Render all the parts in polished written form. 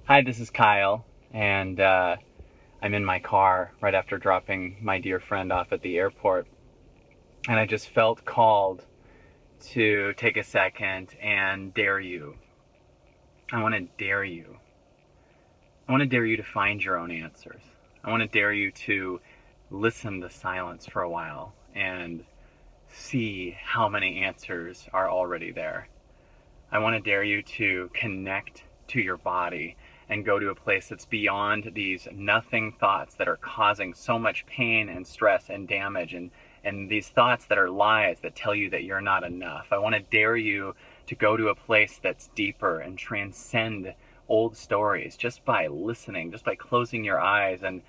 Hi, this is Kyle, and I'm in my car right after dropping my dear friend off at the airport. And I just felt called to take a second and dare you. I want to dare you. I want to dare you to find your own answers. I want to dare you to listen to silence for a while and see how many answers are already there. I want to dare you to connect to your body and go to a place that's beyond these nothing thoughts that are causing so much pain and stress and damage, and these thoughts that are lies that tell you that you're not enough. I want to dare you to go to a place that's deeper and transcend old stories just by listening, just by closing your eyes and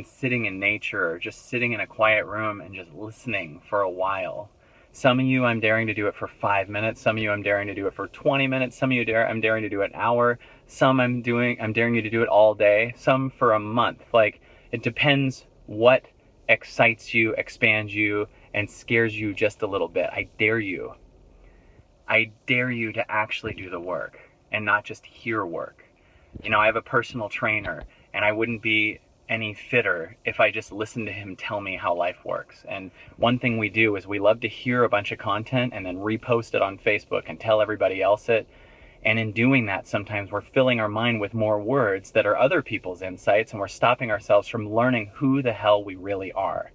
sitting in nature, or just sitting in a quiet room and just listening for a while. Some of you, I'm daring to do it for 5 minutes. Some of you, I'm daring to do it for 20 minutes. Some of you, I'm daring to do it an hour. Some I'm daring you to do it all day. Some for a month. Like, it depends what excites you, expands you, and scares you just a little bit. I dare you. I dare you to actually do the work and not just hear work. I have a personal trainer, and I wouldn't be any fitter if I just listened to him tell me how life works. And one thing we do is we love to hear a bunch of content and then repost it on Facebook and tell everybody else it. And in doing that, sometimes we're filling our mind with more words that are other people's insights, and we're stopping ourselves from learning who the hell we really are.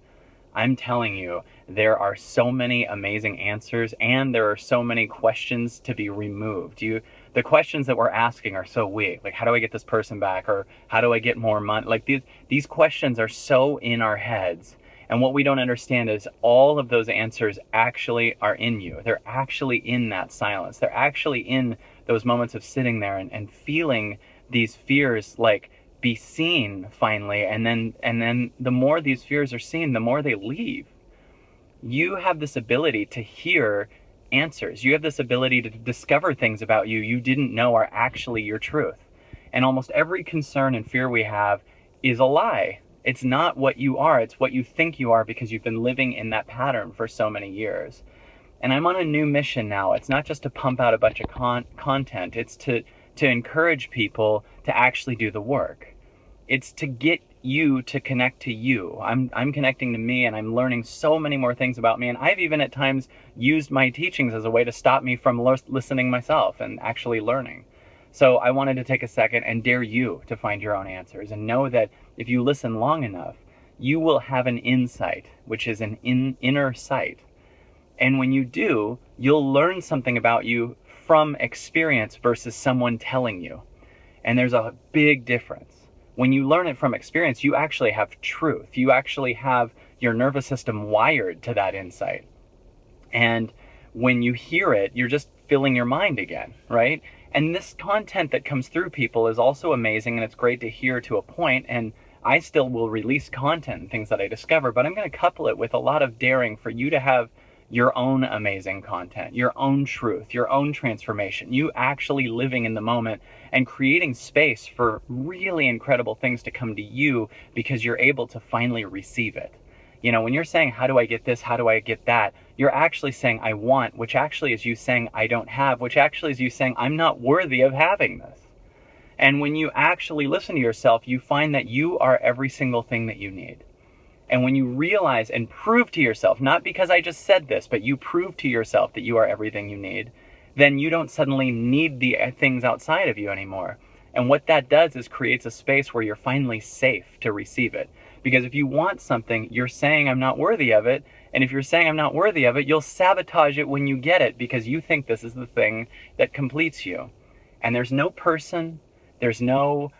I'm telling you, there are so many amazing answers, and there are so many questions to be removed. The questions that we're asking are so weak. Like, how do I get this person back? Or how do I get more money? Like, these questions are so in our heads. And what we don't understand is all of those answers actually are in you. They're actually in that silence. They're actually in those moments of sitting there and feeling these fears, like, be seen finally, and then the more these fears are seen, the more they leave. You have this ability to hear answers. You have this ability to discover things about you didn't know are actually your truth. And almost every concern and fear we have is a lie. It's not what you are, it's what you think you are, because you've been living in that pattern for so many years. And I'm on a new mission now. It's not just to pump out a bunch of content. It's to encourage people to actually do the work. It's to get you to connect to you. I'm connecting to me, and I'm learning so many more things about me. And I've even at times used my teachings as a way to stop me from listening myself and actually learning. So I wanted to take a second and dare you to find your own answers, and know that if you listen long enough, you will have an insight, which is an inner sight. And when you do, you'll learn something about you from experience versus someone telling you. And there's a big difference. When you learn it from experience, you actually have truth. You actually have your nervous system wired to that insight. And when you hear it, you're just filling your mind again, right? And this content that comes through people is also amazing, and it's great to hear to a point. And I still will release content and things that I discover, but I'm going to couple it with a lot of daring for you to have your own amazing content, your own truth, your own transformation, you actually living in the moment and creating space for really incredible things to come to you because you're able to finally receive it. When you're saying, how do I get this? How do I get that? You're actually saying, I want, which actually is you saying, I don't have, which actually is you saying, I'm not worthy of having this. And when you actually listen to yourself, you find that you are every single thing that you need. And when you realize and prove to yourself, not because I just said this, but you prove to yourself that you are everything you need, then you don't suddenly need the things outside of you anymore. And what that does is creates a space where you're finally safe to receive it. Because if you want something, you're saying I'm not worthy of it. And if you're saying I'm not worthy of it, you'll sabotage it when you get it because you think this is the thing that completes you. And there's no person, there's no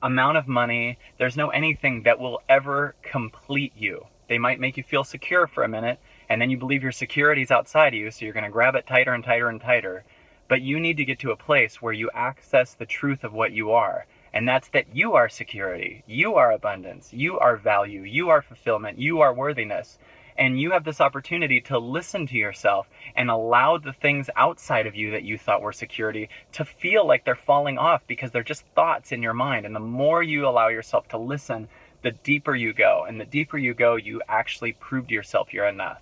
amount of money, there's no anything that will ever complete you. They might make you feel secure for a minute, and then you believe your security is outside of you, so you're going to grab it tighter and tighter and tighter. But you need to get to a place where you access the truth of what you are, and that's that you are security, you are abundance, you are value, you are fulfillment, you are worthiness. And you have this opportunity to listen to yourself and allow the things outside of you that you thought were security to feel like they're falling off because they're just thoughts in your mind. And the more you allow yourself to listen, the deeper you go. And the deeper you go, you actually prove to yourself you're enough.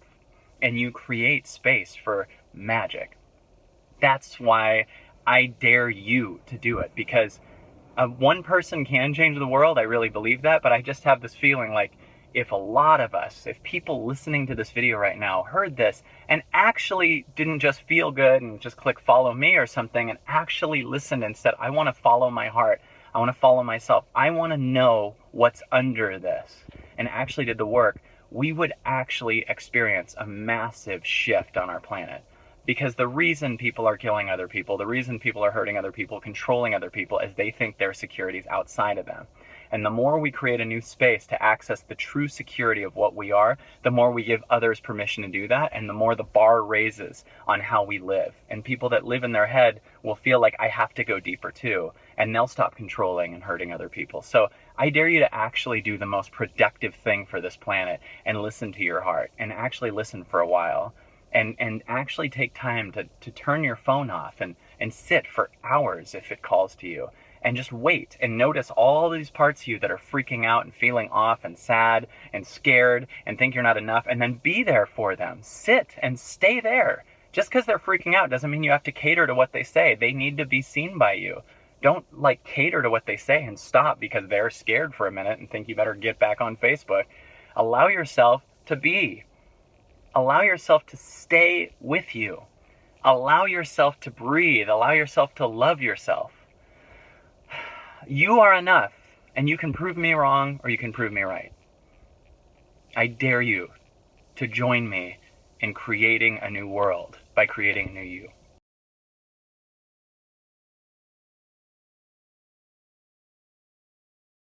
And you create space for magic. That's why I dare you to do it, because One person can change the world. I really believe that, but I just have this feeling like if a lot of us, if people listening to this video right now heard this and actually didn't just feel good and just click follow me or something, and actually listened and said, I want to follow my heart, I want to follow myself, I want to know what's under this, and actually did the work, we would actually experience a massive shift on our planet. Because the reason people are killing other people, the reason people are hurting other people, controlling other people, is they think their security is outside of them. And the more we create a new space to access the true security of what we are, the more we give others permission to do that, and the more the bar raises on how we live. And people that live in their head will feel like, I have to go deeper too, and they'll stop controlling and hurting other people. So I dare you to actually do the most productive thing for this planet and listen to your heart, and actually listen for a while. And actually take time to turn your phone off and sit for hours if it calls to you, and just wait and notice all these parts of you that are freaking out and feeling off and sad and scared and think you're not enough, and then be there for them. Sit and stay there. Just because they're freaking out doesn't mean you have to cater to what they say. They need to be seen by you. Don't cater to what they say and stop because they're scared for a minute and think you better get back on Facebook. Allow yourself to be. Allow yourself to stay with you. Allow yourself to breathe. Allow yourself to love yourself. You are enough, and you can prove me wrong or you can prove me right. I dare you to join me in creating a new world by creating a new you.